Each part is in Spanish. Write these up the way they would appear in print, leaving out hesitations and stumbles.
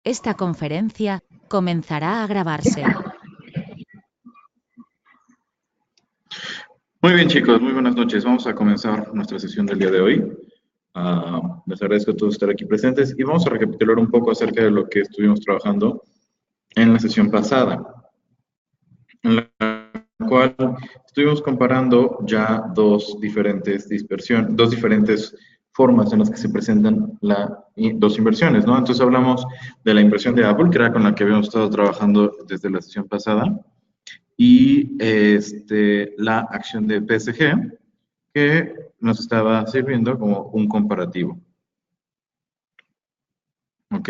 Esta conferencia comenzará a grabarse. Muy bien, chicos, muy buenas noches. Vamos a comenzar nuestra sesión del día de hoy. Les agradezco a todos estar aquí presentes y vamos a recapitular un poco acerca de lo que estuvimos trabajando en la sesión pasada, en la cual estuvimos comparando ya dos diferentes formas en las que se presentan dos inversiones, ¿no? Entonces hablamos de la inversión de Apple, que era con la que habíamos estado trabajando desde la sesión pasada, y la acción de PSG, que nos estaba sirviendo como un comparativo. ¿Ok?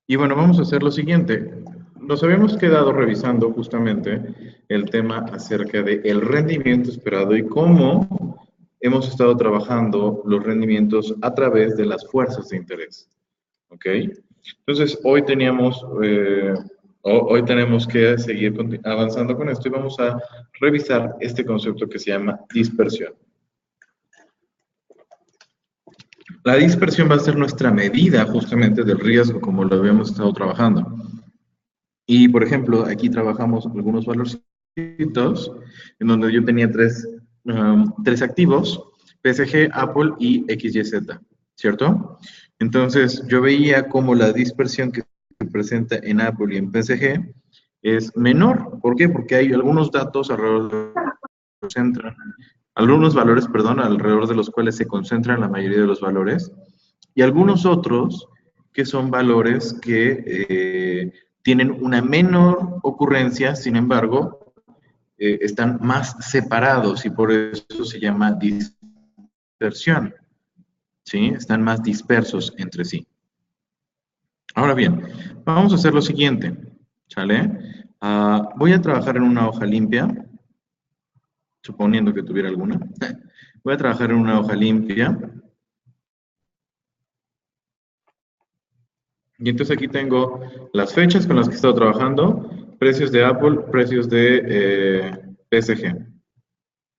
Y bueno, vamos a hacer lo siguiente. Nos habíamos quedado revisando justamente el tema acerca del rendimiento esperado y cómo hemos estado trabajando los rendimientos a través de las fuerzas de interés. ¿Ok? Entonces, hoy tenemos que seguir avanzando con esto y vamos a revisar este concepto que se llama dispersión. La dispersión va a ser nuestra medida justamente del riesgo, como lo habíamos estado trabajando. Y, por ejemplo, aquí trabajamos algunos valorcitos en donde yo tenía tres activos, PSG, Apple y XYZ, ¿cierto? Entonces, yo veía cómo la dispersión que se presenta en Apple y en PSG es menor. ¿Por qué? Porque hay algunos datos algunos valores, perdón, alrededor de los cuales se concentran la mayoría de los valores, y algunos otros que son valores que tienen una menor ocurrencia, sin embargo, están más separados y por eso se llama dispersión. ¿Sí? Están más dispersos entre sí. Ahora bien, vamos a hacer lo siguiente, ¿sale? Voy a trabajar en una hoja limpia, suponiendo que tuviera alguna. Voy a trabajar en una hoja limpia. Y entonces aquí tengo las fechas con las que he estado trabajando, precios de Apple, precios de PSG.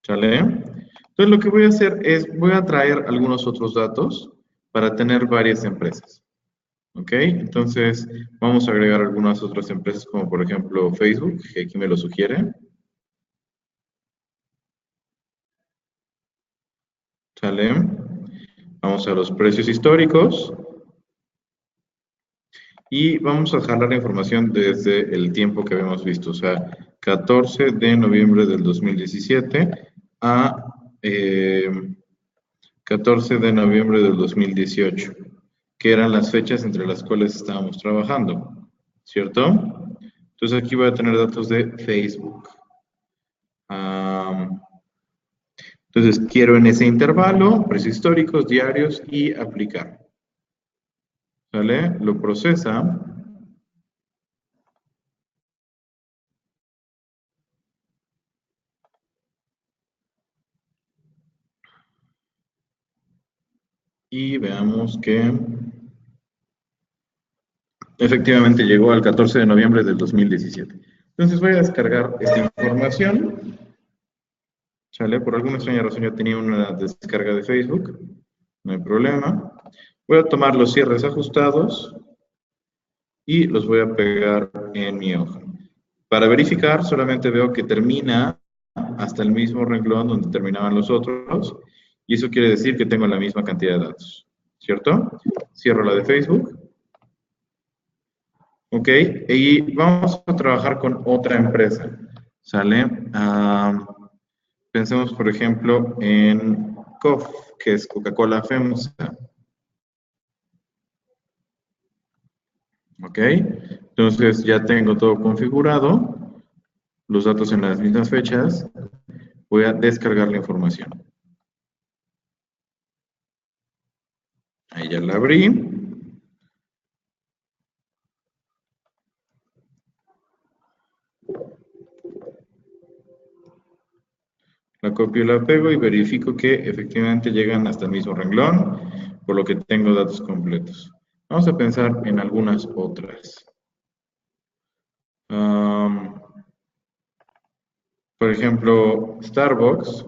¿Sale? Entonces lo que voy a hacer es, voy a traer algunos otros datos para tener varias empresas. ¿Ok? Entonces vamos a agregar algunas otras empresas como por ejemplo Facebook, que aquí me lo sugiere. ¿Sale? Vamos a los precios históricos. Y vamos a jalar la información desde el tiempo que habíamos visto, o sea, 14 de noviembre del 2017 a 14 de noviembre del 2018, que eran las fechas entre las cuales estábamos trabajando, ¿cierto? Entonces aquí voy a tener datos de Facebook. Entonces quiero en ese intervalo, precios históricos, diarios y aplicar. ¿Sale? Lo procesa. Y veamos que efectivamente llegó al 14 de noviembre del 2017. Entonces voy a descargar esta información. ¿Sale? Por alguna extraña razón yo tenía una descarga de Facebook. No hay problema. Voy a tomar los cierres ajustados y los voy a pegar en mi hoja. Para verificar solamente veo que termina hasta el mismo renglón donde terminaban los otros y eso quiere decir que tengo la misma cantidad de datos. ¿Cierto? Cierro la de Facebook. Ok, y vamos a trabajar con otra empresa, ¿sale? Pensemos, por ejemplo, en COF, que es Coca-Cola FEMSA. Ok, entonces ya tengo todo configurado, los datos en las mismas fechas, voy a descargar la información. Ahí ya la abrí. La copio y la pego y verifico que efectivamente llegan hasta el mismo renglón, por lo que tengo datos completos. Vamos a pensar en algunas otras. Por ejemplo, Starbucks.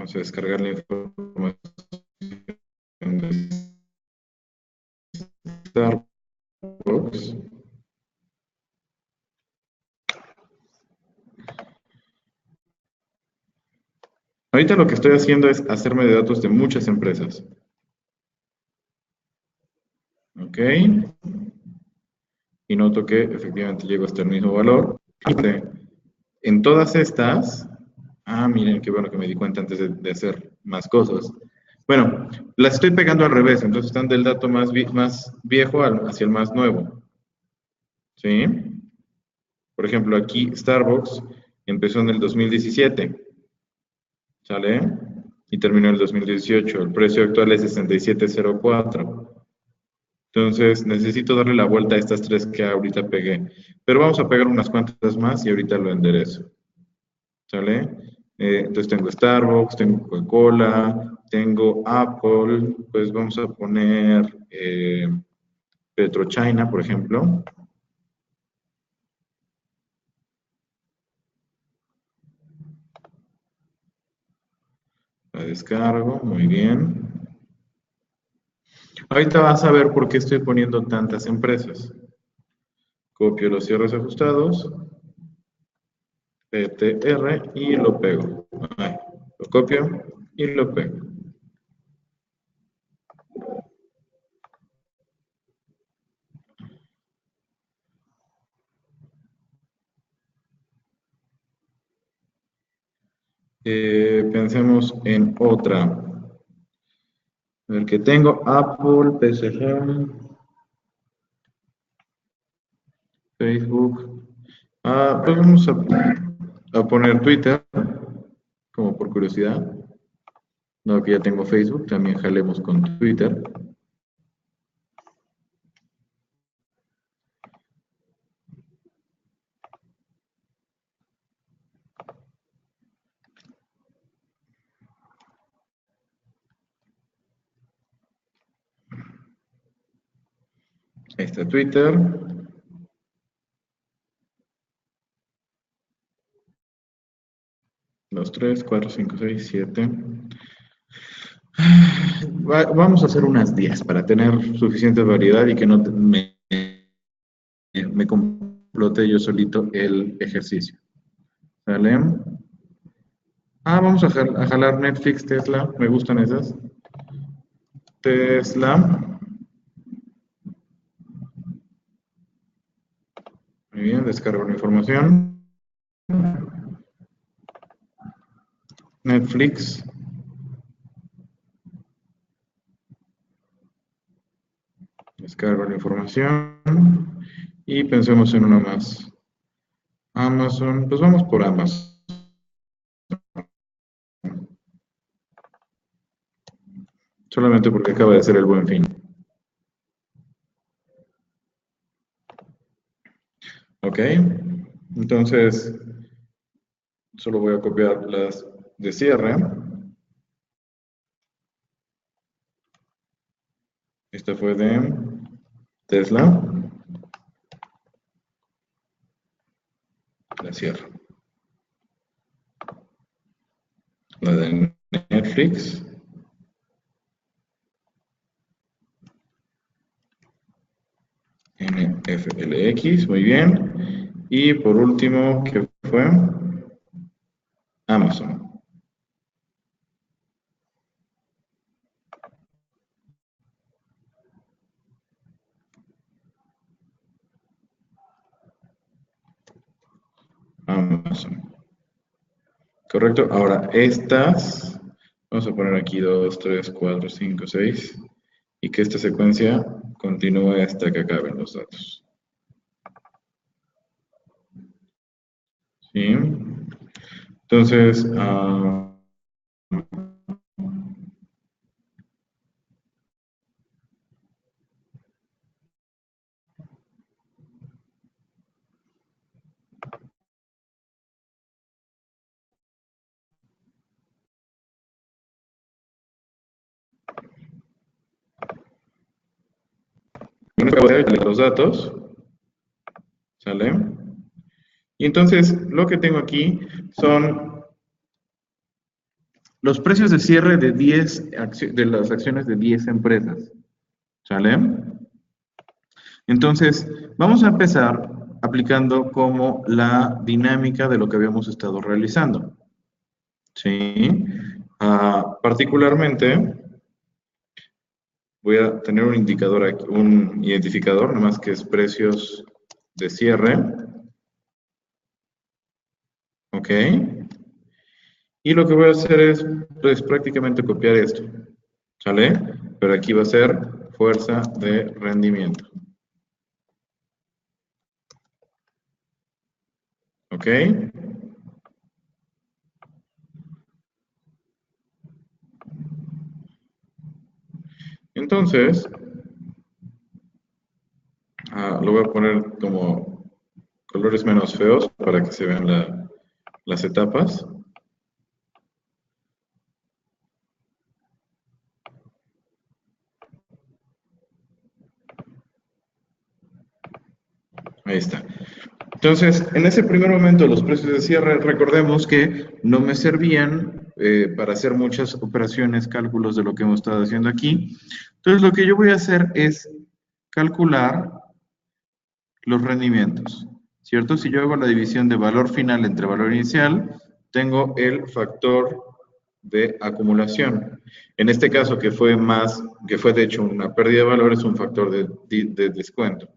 Vamos a descargar la información de Starbucks. Ahorita lo que estoy haciendo es hacerme de datos de muchas empresas. Ok. Y noto que efectivamente llego hasta el mismo valor. En todas estas, miren qué bueno que me di cuenta antes de hacer más cosas. Bueno, las estoy pegando al revés, entonces están del dato más viejo hacia el más nuevo. ¿Sí? Por ejemplo, aquí Starbucks empezó en el 2017. ¿Sale? Y terminó en el 2018. El precio actual es 67.04. Entonces, necesito darle la vuelta a estas tres que ahorita pegué. Pero vamos a pegar unas cuantas más y ahorita lo enderezo. ¿Sale? Entonces tengo Starbucks, tengo Coca-Cola, tengo Apple, pues vamos a poner PetroChina, por ejemplo. La descargo, muy bien. Ahorita vas a ver por qué estoy poniendo tantas empresas. Copio los cierres ajustados, PTR y lo pego. Lo copio y lo pego. Pensemos en otra. A ver que tengo Apple, PSG, Facebook. Pues vamos a poner Twitter, como por curiosidad. No, que ya tengo Facebook, también jalemos con Twitter. Ahí está Twitter. Dos, tres, cuatro, cinco, seis, siete. Vamos a hacer unas 10 para tener suficiente variedad y que no me complote yo solito el ejercicio. ¿Sale? Vamos a jalar Netflix, Tesla. Me gustan esas. Tesla. Muy bien, descargo la información. Netflix. Descargo la información. Y pensemos en uno más. Amazon. Pues vamos por Amazon. Solamente porque acaba de ser el Buen Fin. Ok. Entonces, solo voy a copiar las de cierre. Esta fue de Tesla. La cierro. La de Netflix. NFLX, muy bien. Y por último, ¿qué fue? Amazon. Amazon. Correcto. Ahora, estas, vamos a poner aquí 2, 3, 4, 5, 6, y que esta secuencia continúe hasta que acaben los datos. ¿Sí? Entonces, los datos, ¿sale? Y entonces, lo que tengo aquí son los precios de cierre de 10 de las acciones de 10 empresas. ¿Sale? Entonces, vamos a empezar aplicando como la dinámica de lo que habíamos estado realizando. ¿Sí? Particularmente, voy a tener un indicador aquí, un identificador, nada más que es precios de cierre. ¿Ok? Y lo que voy a hacer es, pues, prácticamente copiar esto. ¿Sale? Pero aquí va a ser fuerza de rendimiento. ¿Ok? Entonces, lo voy a poner como colores menos feos para que se vean las etapas. Ahí está. Entonces, en ese primer momento, los precios de cierre, recordemos que no me servían para hacer muchas operaciones, cálculos de lo que hemos estado haciendo aquí. Entonces, lo que yo voy a hacer es calcular los rendimientos, ¿cierto? Si yo hago la división de valor final entre valor inicial, tengo el factor de acumulación. En este caso, que fue de hecho una pérdida de valor, es un factor de descuento.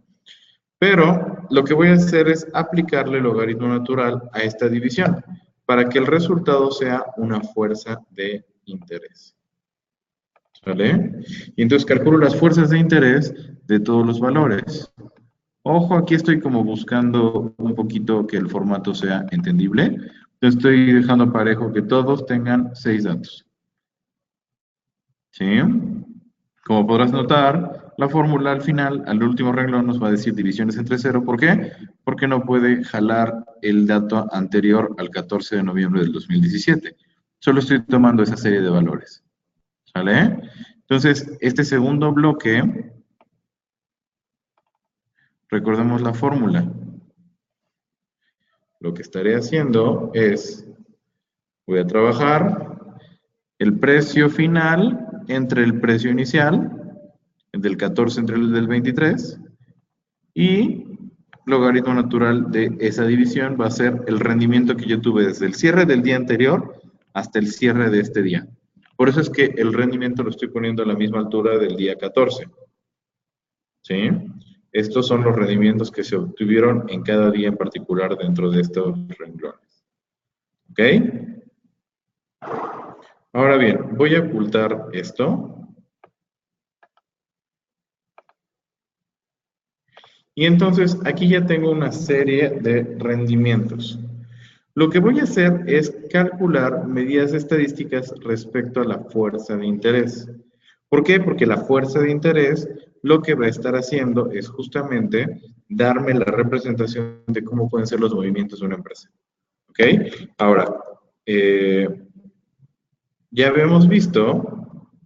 Pero lo que voy a hacer es aplicarle el logaritmo natural a esta división para que el resultado sea una fuerza de interés. ¿Sale? Y entonces calculo las fuerzas de interés de todos los valores. Ojo, aquí estoy como buscando un poquito que el formato sea entendible. Entonces estoy dejando parejo que todos tengan 6 datos. ¿Sí? Como podrás notar, la fórmula al final, al último renglón, nos va a decir divisiones entre 0. ¿Por qué? Porque no puede jalar el dato anterior al 14 de noviembre del 2017. Solo estoy tomando esa serie de valores. ¿Sale? Entonces, este segundo bloque, recordemos la fórmula. Lo que estaré haciendo es, voy a trabajar el precio final entre el precio inicial, el del 14 entre el del 23, y logaritmo natural de esa división va a ser el rendimiento que yo tuve desde el cierre del día anterior hasta el cierre de este día. Por eso es que el rendimiento lo estoy poniendo a la misma altura del día 14. ¿Sí? Estos son los rendimientos que se obtuvieron en cada día en particular dentro de estos renglones. ¿Ok? Ahora bien, voy a ocultar esto. Y entonces aquí ya tengo una serie de rendimientos. Lo que voy a hacer es calcular medidas estadísticas respecto a la fuerza de interés. ¿Por qué? Porque la fuerza de interés lo que va a estar haciendo es justamente darme la representación de cómo pueden ser los movimientos de una empresa. ¿Ok? Ahora, ya habíamos visto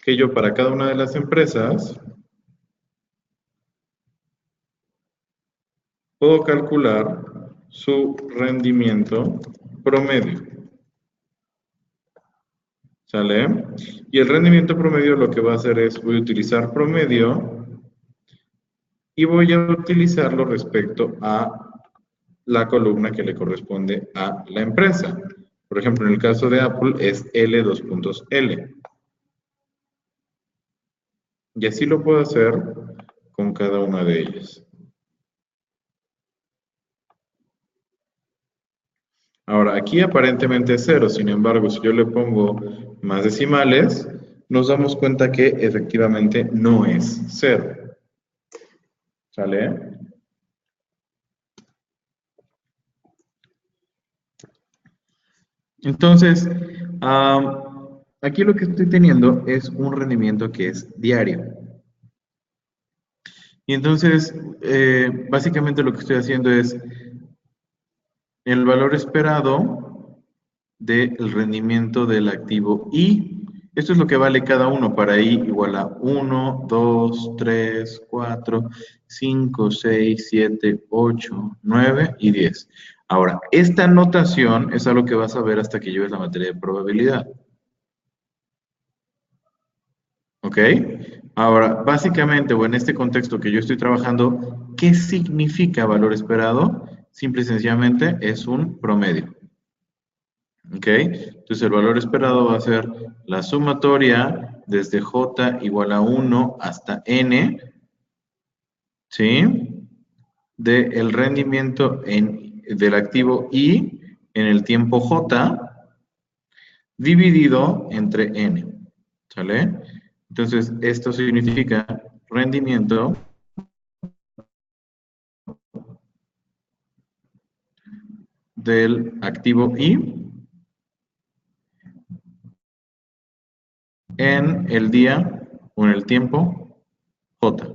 que yo para cada una de las empresas puedo calcular su rendimiento promedio. ¿Sale? Y el rendimiento promedio lo que va a hacer es, voy a utilizar promedio y voy a utilizarlo respecto a la columna que le corresponde a la empresa. Por ejemplo, en el caso de Apple es L2.L. Y así lo puedo hacer con cada una de ellas. Ahora, aquí aparentemente es 0, sin embargo, si yo le pongo más decimales, nos damos cuenta que efectivamente no es 0. ¿Sale? Entonces, aquí lo que estoy teniendo es un rendimiento que es diario. Y entonces, básicamente lo que estoy haciendo es el valor esperado del rendimiento del activo I. Esto es lo que vale cada uno para I igual a 1, 2, 3, 4, 5, 6, 7, 8, 9 y 10. Ahora, esta notación es algo que vas a ver hasta que lleves la materia de probabilidad. ¿Ok? Ahora, básicamente, o en este contexto que yo estoy trabajando, ¿qué significa valor esperado? Simple y sencillamente es un promedio. ¿Ok? Entonces el valor esperado va a ser la sumatoria desde j igual a 1 hasta n, ¿sí? Del rendimiento del activo I en el tiempo j dividido entre n, ¿sale? Entonces esto significa rendimiento del activo I en el día o en el tiempo j,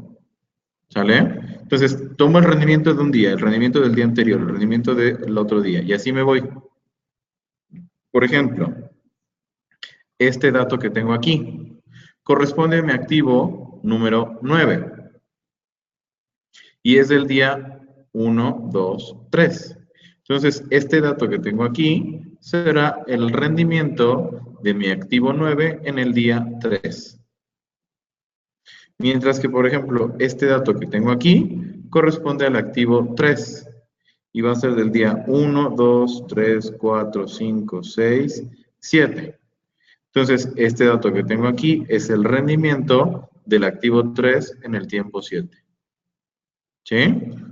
¿sale? Entonces tomo el rendimiento de un día, el rendimiento del día anterior, el rendimiento del otro día, y así me voy. Por ejemplo, este dato que tengo aquí corresponde a mi activo número 9 y es del día 1, 2, 3. Entonces, este dato que tengo aquí será el rendimiento de mi activo 9 en el día 3. Mientras que, por ejemplo, este dato que tengo aquí corresponde al activo 3 y va a ser del día 1, 2, 3, 4, 5, 6, 7. Entonces, este dato que tengo aquí es el rendimiento del activo 3 en el tiempo 7. ¿Sí?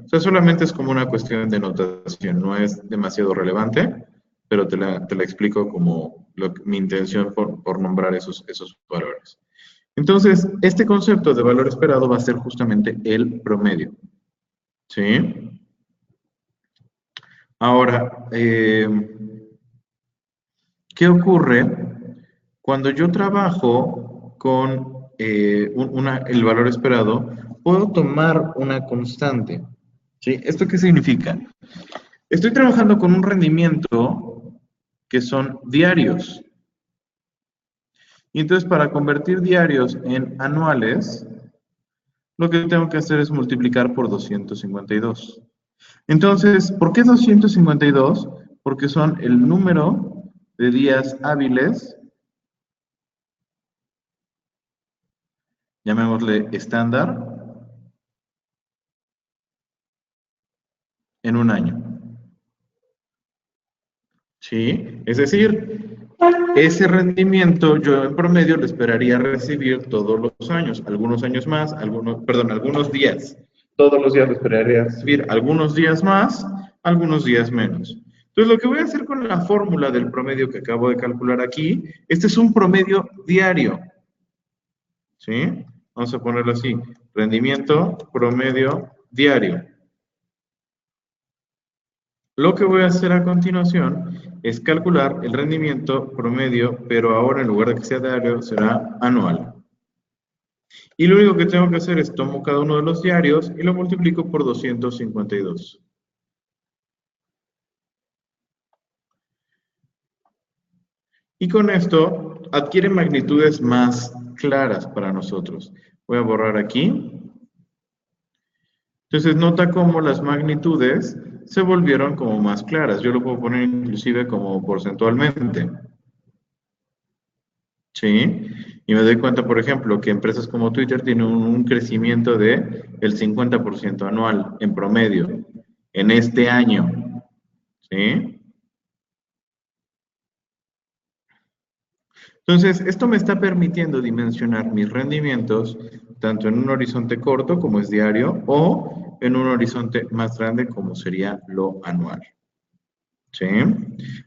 O sea, solamente es como una cuestión de notación, no es demasiado relevante, pero te la explico como mi intención por nombrar esos valores. Entonces, este concepto de valor esperado va a ser justamente el promedio. ¿Sí? Ahora, ¿qué ocurre cuando yo trabajo con el valor esperado? Puedo tomar una constante. ¿Sí? ¿Esto qué significa? Estoy trabajando con un rendimiento que son diarios. Y entonces, para convertir diarios en anuales, lo que tengo que hacer es multiplicar por 252. Entonces, ¿por qué 252? Porque son el número de días hábiles, llamémosle estándar, en un año. ¿Sí? Es decir, ese rendimiento yo en promedio lo esperaría recibir todos los años, algunos años más, algunos días. Todos los días lo esperaría recibir, algunos días más, algunos días menos. Entonces, lo que voy a hacer con la fórmula del promedio que acabo de calcular aquí, este es un promedio diario. ¿Sí? Vamos a ponerlo así, rendimiento promedio diario. Lo que voy a hacer a continuación es calcular el rendimiento promedio, pero ahora en lugar de que sea diario, será anual. Y lo único que tengo que hacer es tomo cada uno de los diarios y lo multiplico por 252. Y con esto adquiere magnitudes más claras para nosotros. Voy a borrar aquí. Entonces nota cómo las magnitudes se volvieron como más claras. Yo lo puedo poner inclusive como porcentualmente. ¿Sí? Y me doy cuenta, por ejemplo, que empresas como Twitter tienen un crecimiento de el 50% anual en promedio en este año. ¿Sí? Entonces, esto me está permitiendo dimensionar mis rendimientos tanto en un horizonte corto como es diario o en un horizonte más grande como sería lo anual. ¿Sí?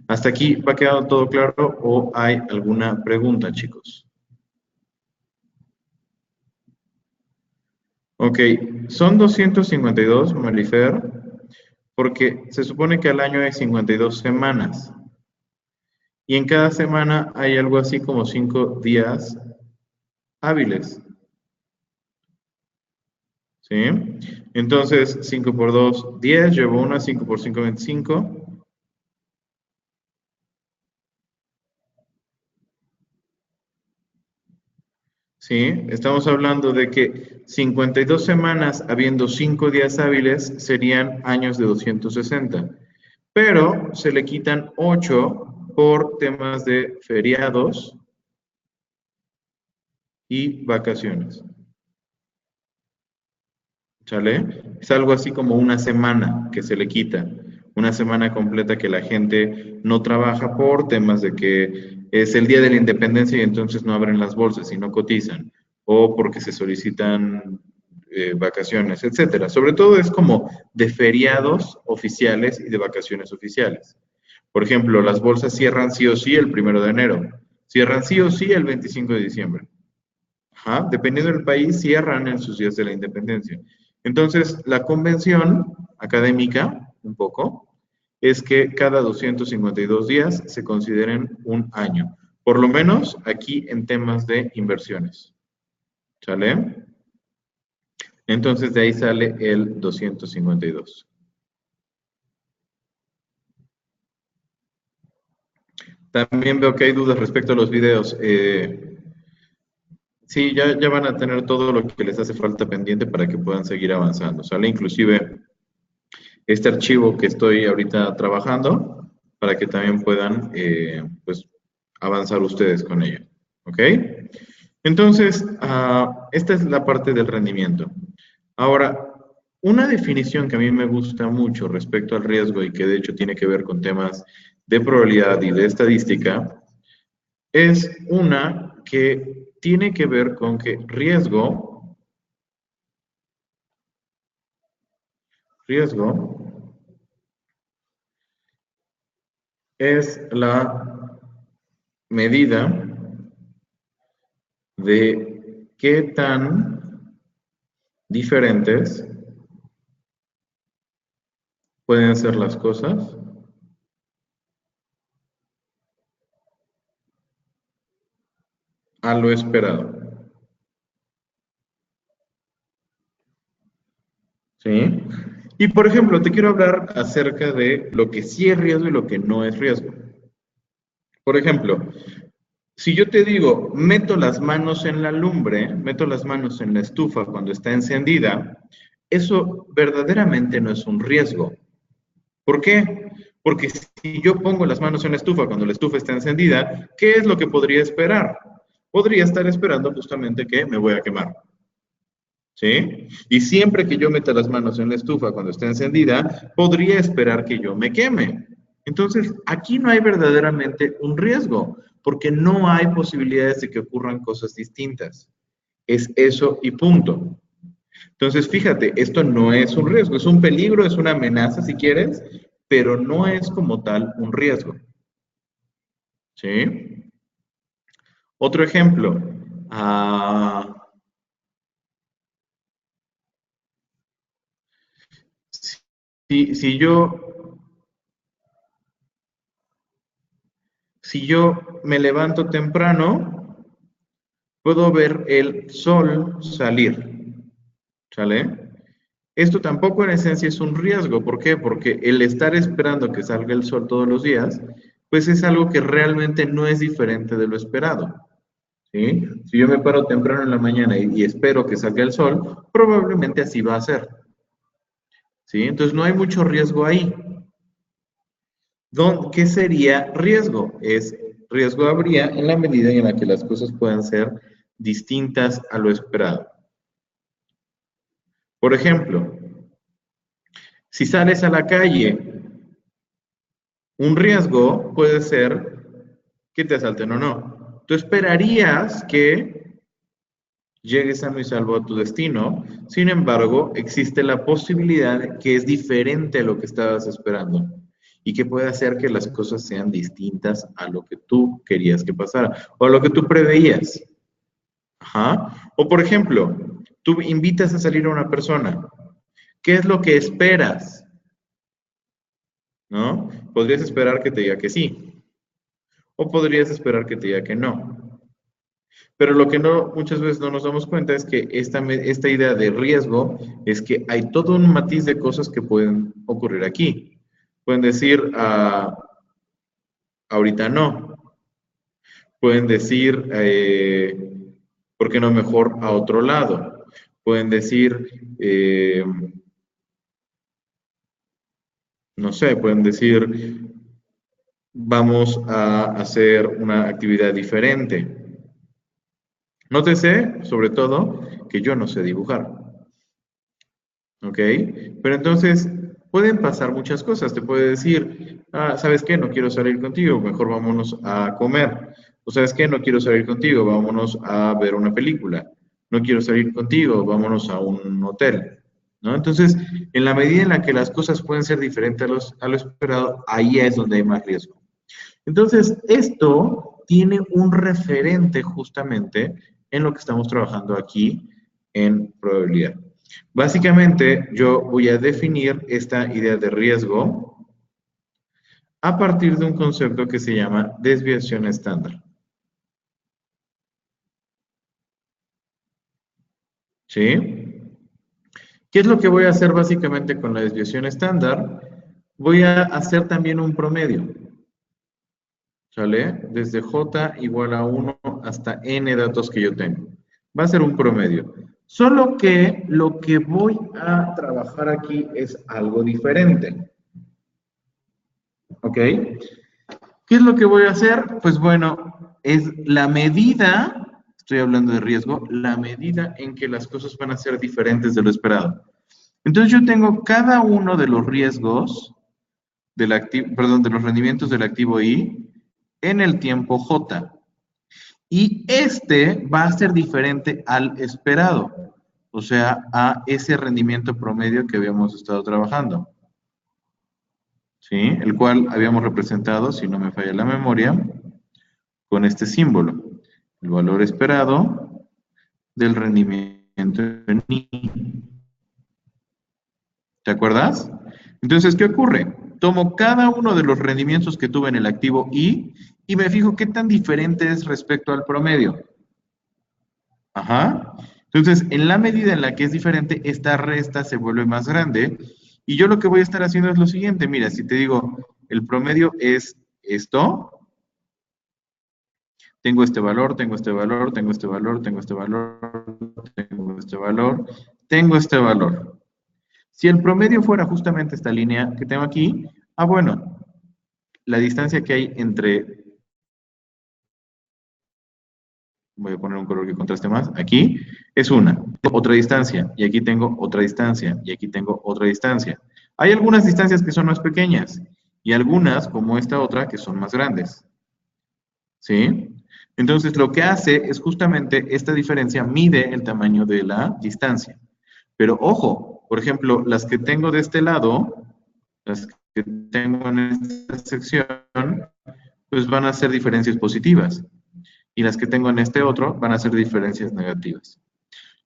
¿Hasta aquí va quedando todo claro o hay alguna pregunta, chicos? Ok, son 252, Malifer, porque se supone que al año hay 52 semanas. Y en cada semana hay algo así como 5 días hábiles. ¿Sí? Entonces, 5 por 2, 10, llevo una, 5 por 5, 25. ¿Sí? Estamos hablando de que 52 semanas habiendo 5 días hábiles serían años de 260. pero se le quitan 8 por temas de feriados y vacaciones. ¿Sale? Es algo así como una semana que se le quita, una semana completa que la gente no trabaja por temas de que es el día de la independencia y entonces no abren las bolsas y no cotizan, o porque se solicitan vacaciones, etcétera. Sobre todo es como de feriados oficiales y de vacaciones oficiales. Por ejemplo, las bolsas cierran sí o sí el 1 de enero, cierran sí o sí el 25 de diciembre. Ajá, dependiendo del país, cierran en sus días de la independencia. Entonces, la convención académica, un poco, es que cada 252 días se consideren un año, por lo menos aquí en temas de inversiones. ¿Sale? Entonces, de ahí sale el 252. También veo que hay dudas respecto a los videos. Sí, ya van a tener todo lo que les hace falta pendiente para que puedan seguir avanzando, ¿sale? Inclusive este archivo que estoy ahorita trabajando para que también puedan, pues, avanzar ustedes con ello, ¿ok? Entonces, esta es la parte del rendimiento. Ahora, una definición que a mí me gusta mucho respecto al riesgo y que de hecho tiene que ver con temas de probabilidad y de estadística, es una que tiene que ver con que riesgo es la medida de qué tan diferentes pueden ser las cosas a lo esperado. ¿Sí? Y por ejemplo, te quiero hablar acerca de lo que sí es riesgo y lo que no es riesgo. Por ejemplo, si yo te digo, meto las manos en la lumbre, meto las manos en la estufa cuando está encendida, eso verdaderamente no es un riesgo. ¿Por qué? Porque si yo pongo las manos en la estufa cuando la estufa está encendida, ¿qué es lo que podría esperar? Podría estar esperando justamente que me voy a quemar. ¿Sí? Y siempre que yo meta las manos en la estufa cuando esté encendida, podría esperar que yo me queme. Entonces, aquí no hay verdaderamente un riesgo, porque no hay posibilidades de que ocurran cosas distintas. Es eso y punto. Entonces, fíjate, esto no es un riesgo, es un peligro, es una amenaza si quieres, pero no es como tal un riesgo. ¿Sí? Otro ejemplo. Si yo me levanto temprano, puedo ver el sol salir. ¿Sale? Esto tampoco en esencia es un riesgo. ¿Por qué? Porque el estar esperando que salga el sol todos los días, pues es algo que realmente no es diferente de lo esperado. ¿Sí? Si yo me paro temprano en la mañana y espero que salga el sol, probablemente así va a ser. ¿Sí? Entonces no hay mucho riesgo ahí. ¿Qué sería riesgo? Riesgo habría en la medida en la que las cosas puedan ser distintas a lo esperado. Por ejemplo, si sales a la calle, un riesgo puede ser que te asalten o no. Tú esperarías que llegues sano y salvo a tu destino, sin embargo, existe la posibilidad que es diferente a lo que estabas esperando y que puede hacer que las cosas sean distintas a lo que tú querías que pasara o a lo que tú preveías. Ajá. O por ejemplo, tú invitas a salir a una persona. ¿Qué es lo que esperas? ¿No? Podrías esperar que te diga que sí, o podrías esperar que te diga que no. Pero lo que no, muchas veces no nos damos cuenta es que esta idea de riesgo es que hay todo un matiz de cosas que pueden ocurrir aquí. Pueden decir, ahorita no. Pueden decir, ¿por qué no mejor a otro lado? Pueden decir, No sé, pueden decir, vamos a hacer una actividad diferente. Nótese, sobre todo, que yo no sé dibujar. ¿Ok? Pero entonces pueden pasar muchas cosas. Te puede decir, ¿sabes qué? No quiero salir contigo, mejor vámonos a comer. O ¿sabes qué? No quiero salir contigo, vámonos a ver una película. No quiero salir contigo, vámonos a un hotel. ¿No? Entonces, en la medida en la que las cosas pueden ser diferentes a lo esperado, ahí es donde hay más riesgo. Entonces, esto tiene un referente justamente en lo que estamos trabajando aquí en probabilidad. Básicamente, yo voy a definir esta idea de riesgo a partir de un concepto que se llama desviación estándar. ¿Sí? ¿Qué es lo que voy a hacer básicamente con la desviación estándar? Voy a hacer también un promedio. ¿Sale? Desde J igual a 1 hasta N datos que yo tengo. Va a ser un promedio. Solo que lo que voy a trabajar aquí es algo diferente. ¿Ok? ¿Qué es lo que voy a hacer? Pues bueno, es la medida, estoy hablando de riesgo, la medida en que las cosas van a ser diferentes de lo esperado. Entonces yo tengo cada uno de los riesgos del activo, perdón, de los rendimientos del activo I en el tiempo J. Y este va a ser diferente al esperado, o sea, a ese rendimiento promedio que habíamos estado trabajando. ¿Sí? El cual habíamos representado, si no me falla la memoria, con este símbolo. El valor esperado del rendimiento en I. ¿Te acuerdas? Entonces, ¿qué ocurre? Tomo cada uno de los rendimientos que tuve en el activo I y me fijo qué tan diferente es respecto al promedio. Ajá. Entonces, en la medida en la que es diferente, esta resta se vuelve más grande. Y yo lo que voy a estar haciendo es lo siguiente. Mira, si te digo, el promedio es esto, tengo este valor, tengo este valor, tengo este valor, tengo este valor, tengo este valor, tengo este valor. Si el promedio fuera justamente esta línea que tengo aquí, bueno, la distancia que hay entre, voy a poner un color que contraste más, aquí es una, otra distancia, y aquí tengo otra distancia, y aquí tengo otra distancia. Hay algunas distancias que son más pequeñas, y algunas, como esta otra, que son más grandes. ¿Sí? Entonces, lo que hace es justamente esta diferencia mide el tamaño de la distancia. Pero ojo, por ejemplo, las que tengo de este lado, las que tengo en esta sección, pues van a ser diferencias positivas. Y las que tengo en este otro van a ser diferencias negativas.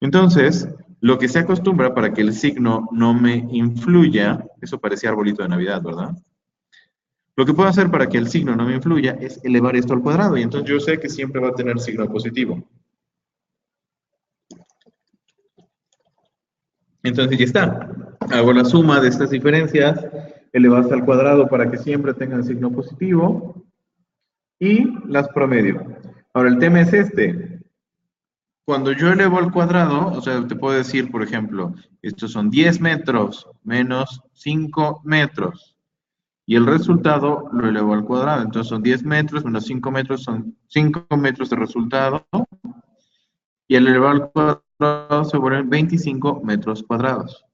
Entonces, lo que se acostumbra para que el signo no me influya, eso parecía arbolito de Navidad, ¿verdad? Lo que puedo hacer para que el signo no me influya es elevar esto al cuadrado, y entonces yo sé que siempre va a tener signo positivo. Entonces ya está. Hago la suma de estas diferencias elevadas al cuadrado para que siempre tengan signo positivo y las promedio. Ahora el tema es este. Cuando yo elevo al cuadrado, o sea, te puedo decir, por ejemplo, estos son 10 metros menos 5 metros. Y el resultado lo elevo al cuadrado. Entonces son 10 metros menos 5 metros, son 5 metros de resultado. Y al elevar al cuadrado se vuelven 25 metros cuadrados.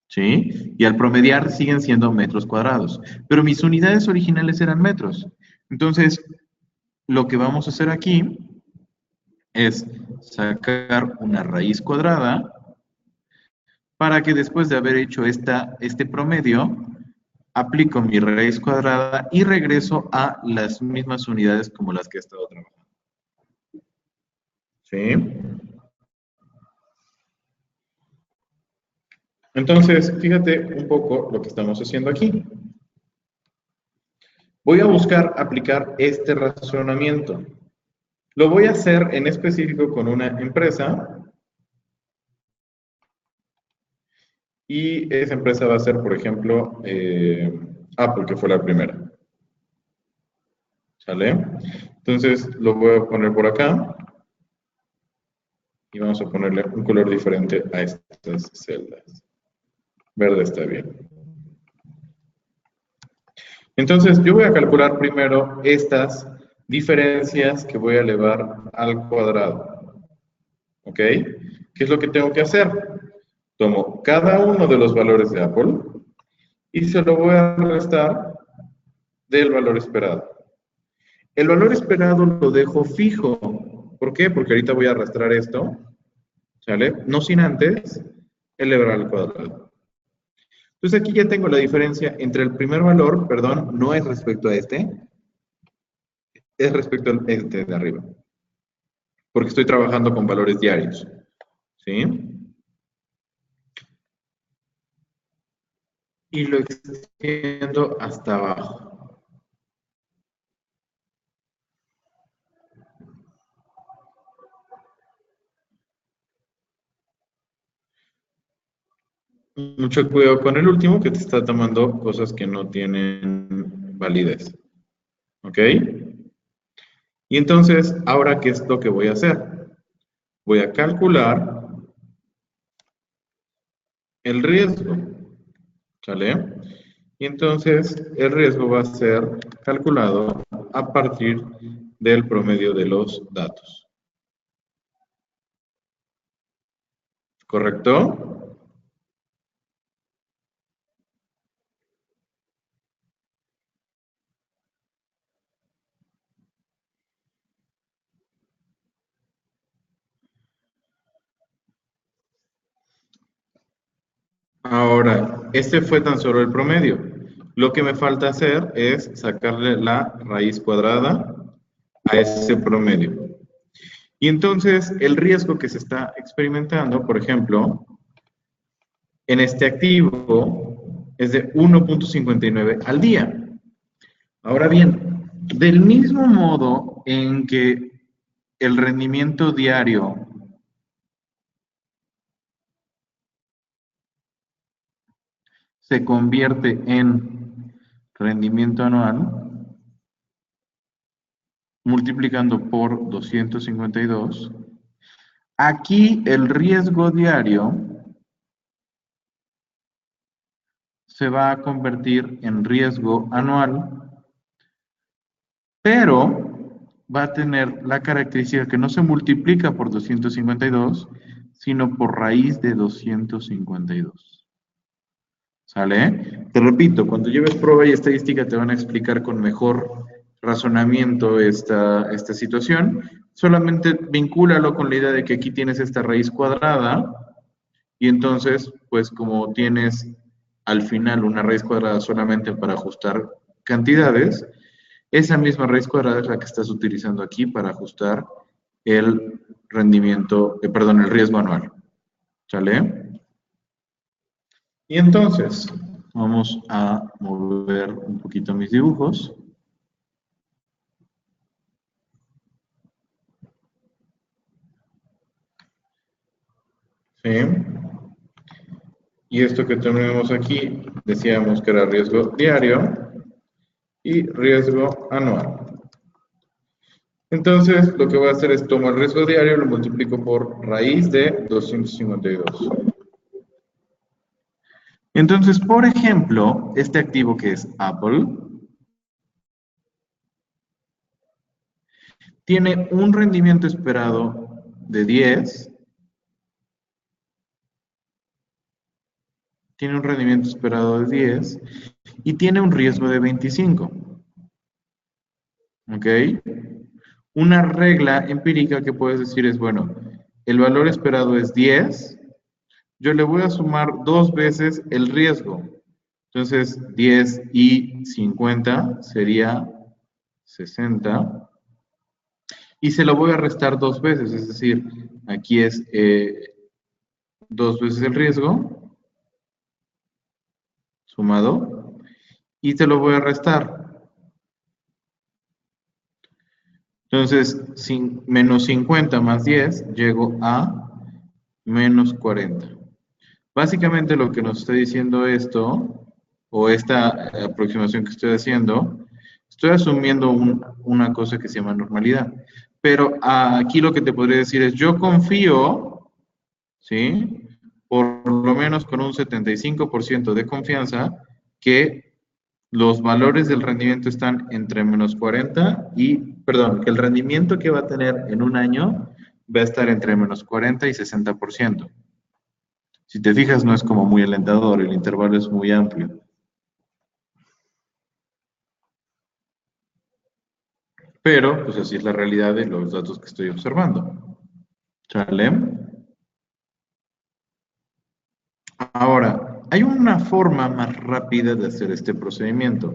¿Sí? Y al promediar siguen siendo metros cuadrados. Pero mis unidades originales eran metros. Entonces, lo que vamos a hacer aquí es sacar una raíz cuadrada para que después de haber hecho este promedio, aplico mi raíz cuadrada y regreso a las mismas unidades como las que he estado trabajando. ¿Sí? Entonces, fíjate un poco lo que estamos haciendo aquí. Voy a buscar aplicar este razonamiento. Lo voy a hacer en específico con una empresa y esa empresa va a ser, por ejemplo, Apple, que fue la primera. ¿Sale? Entonces lo voy a poner por acá y vamos a ponerle un color diferente a estas celdas. Verde está bien. Entonces, yo voy a calcular primero estas diferencias que voy a elevar al cuadrado. ¿Ok? ¿Qué es lo que tengo que hacer? Tomo cada uno de los valores de Apple y se lo voy a restar del valor esperado. El valor esperado lo dejo fijo. ¿Por qué? Porque ahorita voy a arrastrar esto, ¿sale? No sin antes elevar al cuadrado. Entonces aquí ya tengo la diferencia entre el primer valor, perdón, no es respecto a este, es respecto a este de arriba. Porque estoy trabajando con valores diarios, ¿sí? Y lo extiendo hasta abajo. Mucho cuidado con el último que te está tomando cosas que no tienen validez. ¿Ok? Y entonces, ¿ahora qué es lo que voy a hacer? Voy a calcular el riesgo. ¿Sale? Y entonces, el riesgo va a ser calculado a partir del promedio de los datos. ¿Correcto? Ahora, este fue tan solo el promedio. Lo que me falta hacer es sacarle la raíz cuadrada a ese promedio. Y entonces, el riesgo que se está experimentando, por ejemplo, en este activo es de 1.59 al día. Ahora bien, del mismo modo en que el rendimiento diario se convierte en rendimiento anual, multiplicando por 252, aquí el riesgo diario se va a convertir en riesgo anual, pero va a tener la característica que no se multiplica por 252, sino por raíz de 252. ¿Sale? Te repito, cuando lleves prueba y estadística te van a explicar con mejor razonamiento esta situación. Solamente vincúlalo con la idea de que aquí tienes esta raíz cuadrada y entonces, pues como tienes al final una raíz cuadrada solamente para ajustar cantidades, esa misma raíz cuadrada es la que estás utilizando aquí para ajustar el rendimiento, perdón, el riesgo anual. ¿Sale? Y entonces, vamos a mover un poquito mis dibujos. ¿Sí? Y esto que tenemos aquí, decíamos que era riesgo diario y riesgo anual. Entonces, lo que voy a hacer es tomar el riesgo diario, lo multiplico por raíz de 252. Entonces, por ejemplo, este activo que es Apple, tiene un rendimiento esperado de 10, tiene un rendimiento esperado de 10 y tiene un riesgo de 25. ¿Ok? Una regla empírica que puedes decir es, bueno, el valor esperado es 10, yo le voy a sumar 2 veces el riesgo. Entonces, 10 y 50 sería 60. Y se lo voy a restar 2 veces, es decir, aquí es 2 veces el riesgo, sumado, y te lo voy a restar. Entonces, menos 50 más 10, llego a menos 40. Básicamente lo que nos está diciendo esto, o esta aproximación que estoy haciendo, estoy asumiendo una cosa que se llama normalidad. Pero aquí lo que te podría decir es, yo confío, ¿sí? Por lo menos con un 75% de confianza, que los valores del rendimiento están entre menos 40 y, perdón, que el rendimiento que va a tener en un año va a estar entre menos 40 y 60%. Si te fijas, no es como muy alentador, el intervalo es muy amplio. Pero, pues así es la realidad de los datos que estoy observando. ¿Sale? Ahora, hay una forma más rápida de hacer este procedimiento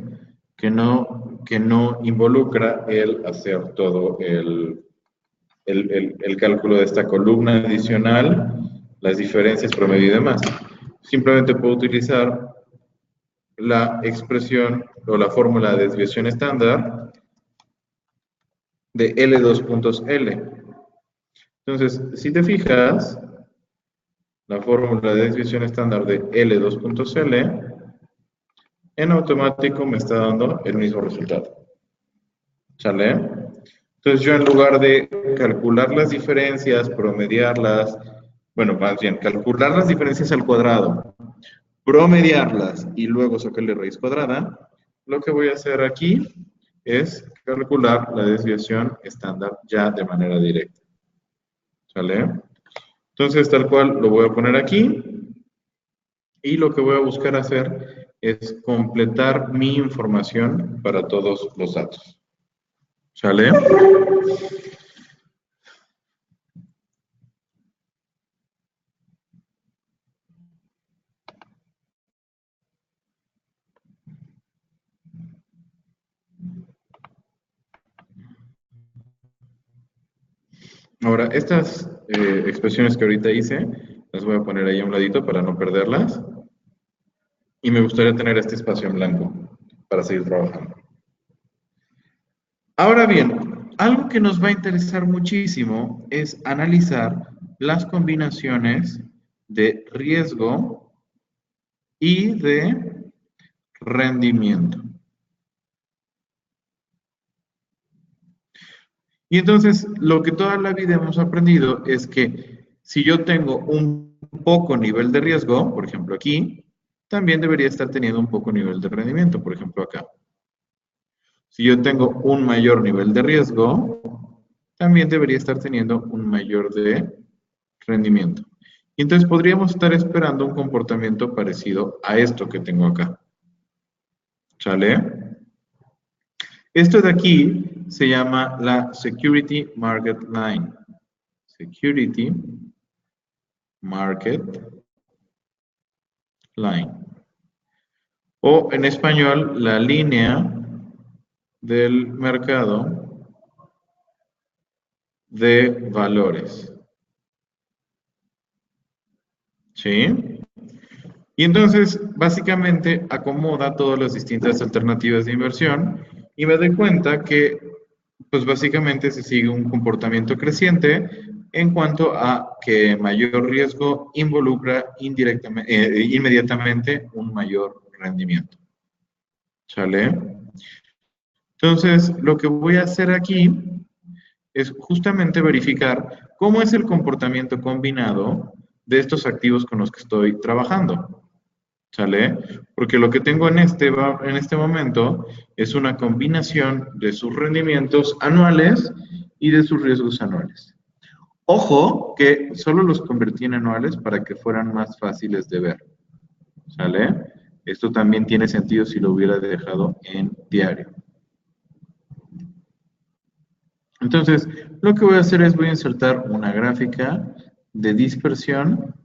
que no involucra el hacer todo el cálculo de esta columna adicional, las diferencias promedio y demás. Simplemente puedo utilizar la expresión o la fórmula de desviación estándar de L2.L. Entonces, si te fijas, la fórmula de desviación estándar de L2.L en automático me está dando el mismo resultado. ¿Sale? Entonces yo en lugar de calcular las diferencias, promediarlas, bueno, más bien, calcular las diferencias al cuadrado, promediarlas y luego sacarle raíz cuadrada, lo que voy a hacer aquí es calcular la desviación estándar ya de manera directa. ¿Sale? Entonces tal cual lo voy a poner aquí y lo que voy a buscar hacer es completar mi información para todos los datos. ¿Sale? Ahora, estas expresiones que ahorita hice, las voy a poner ahí a un ladito para no perderlas. Y me gustaría tener este espacio en blanco para seguir trabajando. Ahora bien, algo que nos va a interesar muchísimo es analizar las combinaciones de riesgo y de rendimiento. Y entonces, lo que toda la vida hemos aprendido es que si yo tengo un poco nivel de riesgo, por ejemplo aquí, también debería estar teniendo un poco nivel de rendimiento, por ejemplo acá. Si yo tengo un mayor nivel de riesgo, también debería estar teniendo un mayor de rendimiento. Y entonces podríamos estar esperando un comportamiento parecido a esto que tengo acá. ¿Sale? Esto de aquí se llama la Security Market Line. Security Market Line. O en español, la línea del mercado de valores. ¿Sí? Y entonces, básicamente, acomoda todas las distintas alternativas de inversión y me doy cuenta que, pues básicamente se sigue un comportamiento creciente en cuanto a que mayor riesgo involucra indirectamente, inmediatamente un mayor rendimiento. ¿Sale? Entonces, lo que voy a hacer aquí es justamente verificar cómo es el comportamiento combinado de estos activos con los que estoy trabajando. ¿Sale? Porque lo que tengo en este momento es una combinación de sus rendimientos anuales y de sus riesgos anuales. Ojo que solo los convertí en anuales para que fueran más fáciles de ver. ¿Sale? Esto también tiene sentido si lo hubiera dejado en diario. Entonces, lo que voy a hacer es voy a insertar una gráfica de dispersión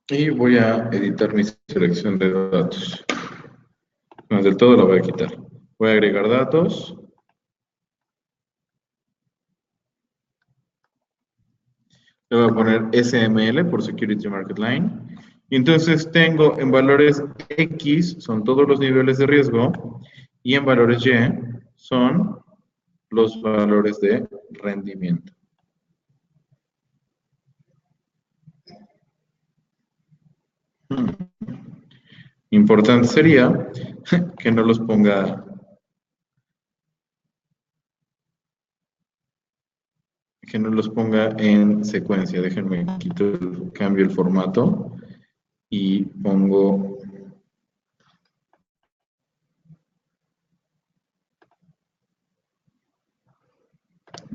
y voy a editar mi selección de datos. No, del todo la voy a quitar. Voy a agregar datos. Le voy a poner SML por Security Market Line. Y entonces tengo en valores X, son todos los niveles de riesgo, y en valores Y son los valores de rendimiento. Importante sería que no los ponga en secuencia. Déjenme cambio el formato y pongo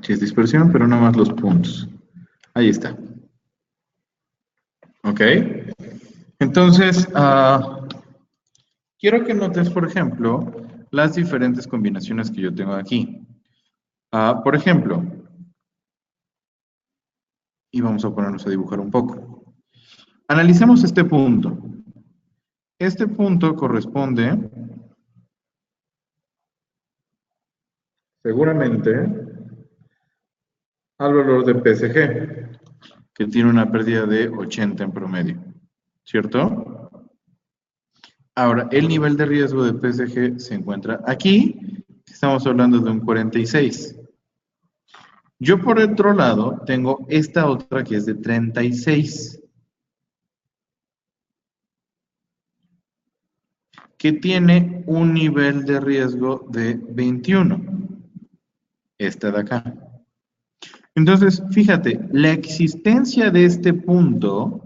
dispersión, pero nada más los puntos. Ahí está. ¿Ok? Entonces, quiero que notes, por ejemplo, las diferentes combinaciones que yo tengo aquí. Por ejemplo, y vamos a ponernos a dibujar un poco. Analicemos este punto. Este punto corresponde seguramente al valor de PSG, que tiene una pérdida de 80 en promedio, ¿cierto? Ahora, el nivel de riesgo de PSG se encuentra aquí, estamos hablando de un 46. Yo por otro lado tengo esta otra que es de 36, que tiene un nivel de riesgo de 21, esta de acá. Entonces, fíjate, la existencia de este punto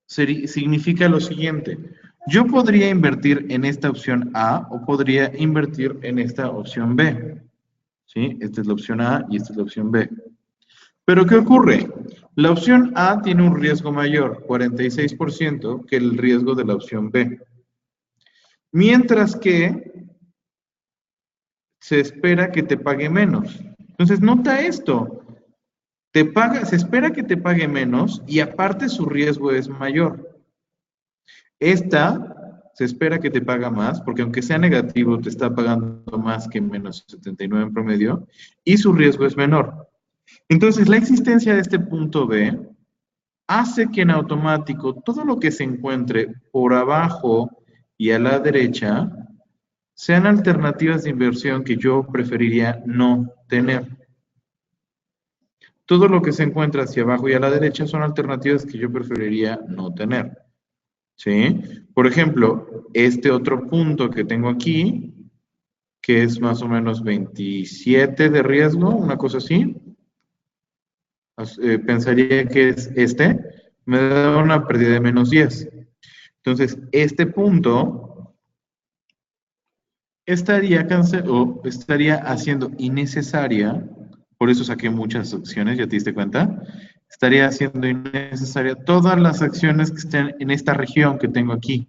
significa lo siguiente. Yo podría invertir en esta opción A o podría invertir en esta opción B. ¿Sí? Esta es la opción A y esta es la opción B. Pero ¿qué ocurre? La opción A tiene un riesgo mayor, 46%, que el riesgo de la opción B. Mientras que se espera que te pague menos. Entonces, nota esto. Se espera que te pague menos y aparte su riesgo es mayor. Esta se espera que te paga más, porque aunque sea negativo, te está pagando más que menos 79 en promedio, y su riesgo es menor. Entonces, la existencia de este punto B hace que en automático todo lo que se encuentre por abajo y a la derecha sean alternativas de inversión que yo preferiría no tener. Todo lo que se encuentra hacia abajo y a la derecha son alternativas que yo preferiría no tener. ¿Sí? Por ejemplo, este otro punto que tengo aquí, que es más o menos 27 de riesgo, una cosa así, pensaría que es este, me da una pérdida de menos 10. Entonces, este punto estaría haciendo innecesaria, por eso saqué muchas acciones, ¿ya te diste cuenta? Estaría haciendo innecesaria todas las acciones que estén en esta región que tengo aquí,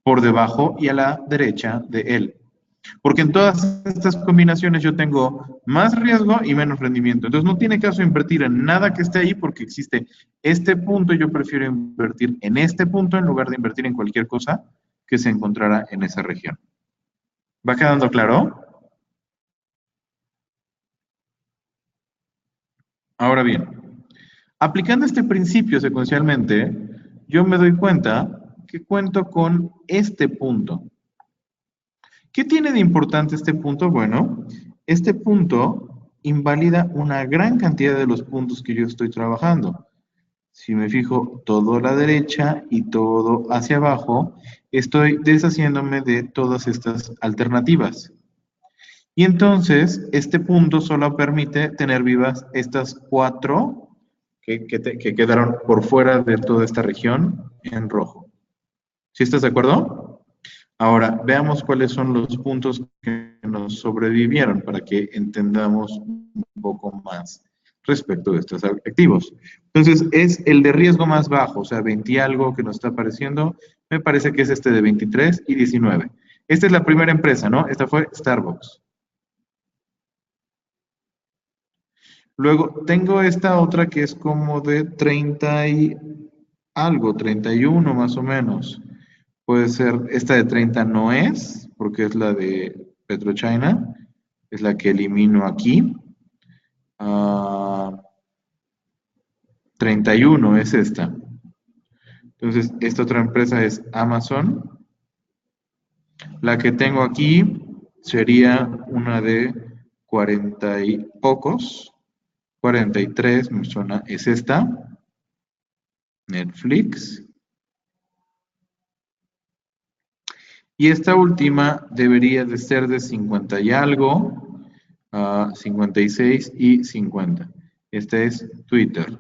por debajo y a la derecha de él. Porque en todas estas combinaciones yo tengo más riesgo y menos rendimiento. Entonces no tiene caso invertir en nada que esté ahí porque existe este punto y yo prefiero invertir en este punto en lugar de invertir en cualquier cosa que se encontrara en esa región. ¿Va quedando claro? Ahora bien, aplicando este principio secuencialmente, yo me doy cuenta que cuento con este punto. ¿Qué tiene de importante este punto? Bueno, este punto invalida una gran cantidad de los puntos que yo estoy trabajando. Si me fijo todo a la derecha y todo hacia abajo, estoy deshaciéndome de todas estas alternativas. Y entonces, este punto solo permite tener vivas estas 4 que quedaron por fuera de toda esta región en rojo. ¿Sí estás de acuerdo? Ahora, veamos cuáles son los puntos que nos sobrevivieron para que entendamos un poco más respecto de estos activos. Entonces, es el de riesgo más bajo, o sea, 20 y algo que nos está apareciendo, me parece que es este de 23 y 19. Esta es la primera empresa, ¿no? Esta fue Starbucks. Luego tengo esta otra que es como de 30 y algo, 31 más o menos. Puede ser, esta de 30 no es, porque es la de PetroChina, es la que elimino aquí. 31 es esta. Entonces, esta otra empresa es Amazon. La que tengo aquí sería una de 40 y pocos. 43 me suena, es esta. Netflix. Y esta última debería de ser de 50 y algo, 56 y 50. Este es Twitter.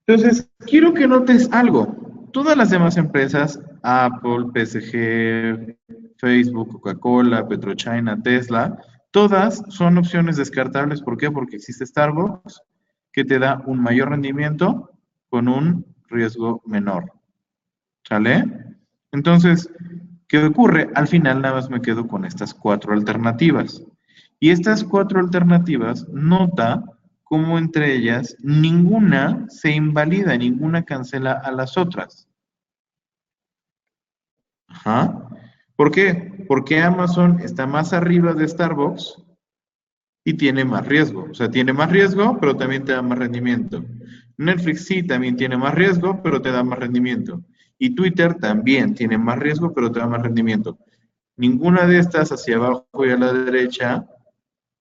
Entonces, quiero que notes algo. Todas las demás empresas, Apple, PSG, Facebook, Coca-Cola, PetroChina, Tesla, todas son opciones descartables. ¿Por qué? Porque existe Starbucks, que te da un mayor rendimiento con un riesgo menor. ¿Sale? Entonces, ¿qué ocurre? Al final nada más me quedo con estas 4 alternativas. Y estas 4 alternativas, nota cómo entre ellas ninguna se invalida, ninguna cancela a las otras. Ajá. ¿Por qué? Porque Amazon está más arriba de Starbucks y tiene más riesgo. O sea, tiene más riesgo, pero también te da más rendimiento. Netflix sí también tiene más riesgo, pero te da más rendimiento. Y Twitter también tiene más riesgo, pero te da más rendimiento. Ninguna de estas hacia abajo y a la derecha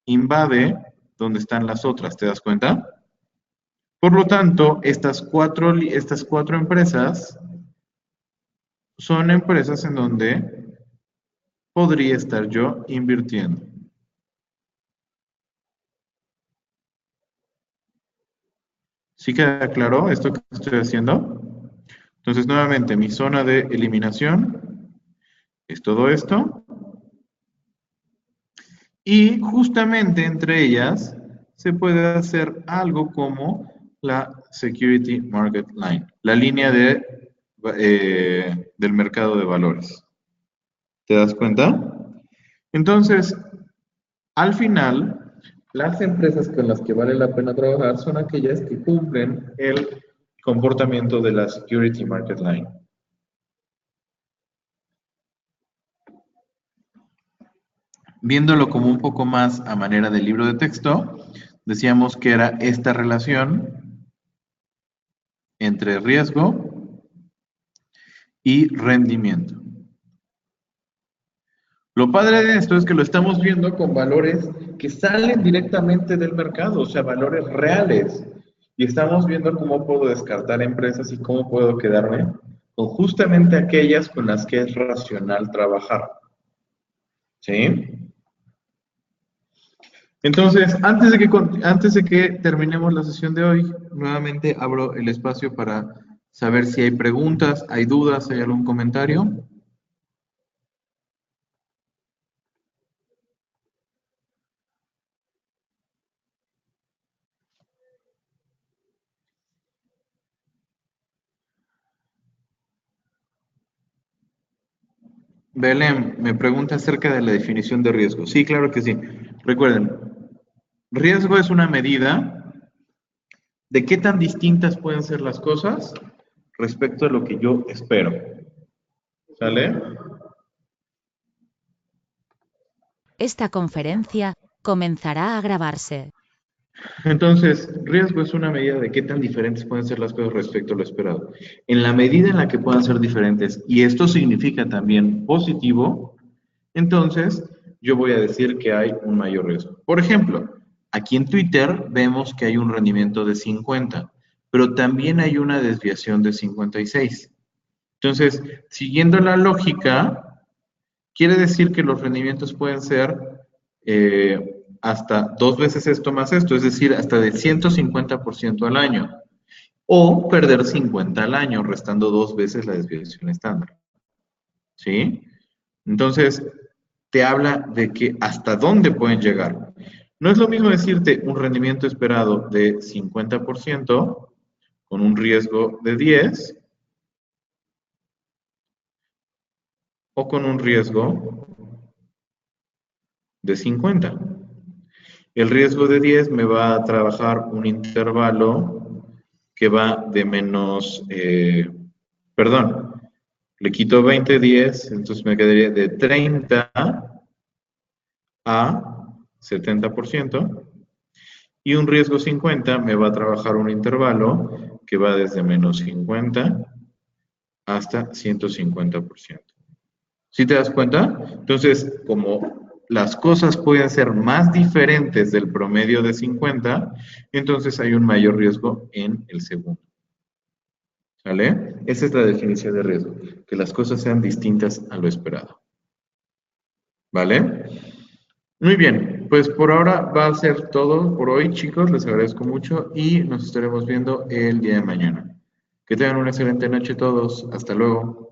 invade donde están las otras, ¿te das cuenta? Por lo tanto, estas cuatro empresas son empresas en donde podría estar yo invirtiendo. ¿Sí queda claro esto que estoy haciendo? Entonces, nuevamente, mi zona de eliminación es todo esto. Y justamente entre ellas se puede hacer algo como la Security Market Line, la línea del mercado de valores. ¿Te das cuenta? Entonces, al final, las empresas con las que vale la pena trabajar son aquellas que cumplen el comportamiento de la Security Market Line. Viéndolo como un poco más a manera de libro de texto, decíamos que era esta relación entre riesgo y rendimiento. Lo padre de esto es que lo estamos viendo con valores que salen directamente del mercado, o sea, valores reales. Y estamos viendo cómo puedo descartar empresas y cómo puedo quedarme con justamente aquellas con las que es racional trabajar. ¿Sí? Entonces, antes de que terminemos la sesión de hoy, nuevamente abro el espacio para saber si hay preguntas, hay dudas, hay algún comentario. Belén me pregunta acerca de la definición de riesgo. Sí, claro que sí. Recuerden, riesgo es una medida de qué tan distintas pueden ser las cosas respecto a lo que yo espero. ¿Sale? Esta conferencia comenzará a grabarse. Entonces, riesgo es una medida de qué tan diferentes pueden ser las cosas respecto a lo esperado. En la medida en la que puedan ser diferentes, y esto significa también positivo, entonces yo voy a decir que hay un mayor riesgo. Por ejemplo, aquí en Twitter vemos que hay un rendimiento de 50, pero también hay una desviación de 56. Entonces, siguiendo la lógica, quiere decir que los rendimientos pueden ser hasta 2 veces esto más esto, es decir, hasta de 150% al año. O perder 50 al año, restando 2 veces la desviación estándar. ¿Sí? Entonces, te habla de que hasta dónde pueden llegar. No es lo mismo decirte un rendimiento esperado de 50% con un riesgo de 10 o con un riesgo de 50. El riesgo de 10 me va a trabajar un intervalo que va de menos, perdón, le quito 20, 10, entonces me quedaría de 30 a 70%. Y un riesgo 50 me va a trabajar un intervalo que va desde menos 50 hasta 150%. ¿Sí te das cuenta? Entonces, como las cosas pueden ser más diferentes del promedio de 50, entonces hay un mayor riesgo en el segundo. ¿Vale? Esa es la definición de riesgo, que las cosas sean distintas a lo esperado. ¿Vale? Muy bien, pues por ahora va a ser todo por hoy, chicos. Les agradezco mucho y nos estaremos viendo el día de mañana. Que tengan una excelente noche todos. Hasta luego.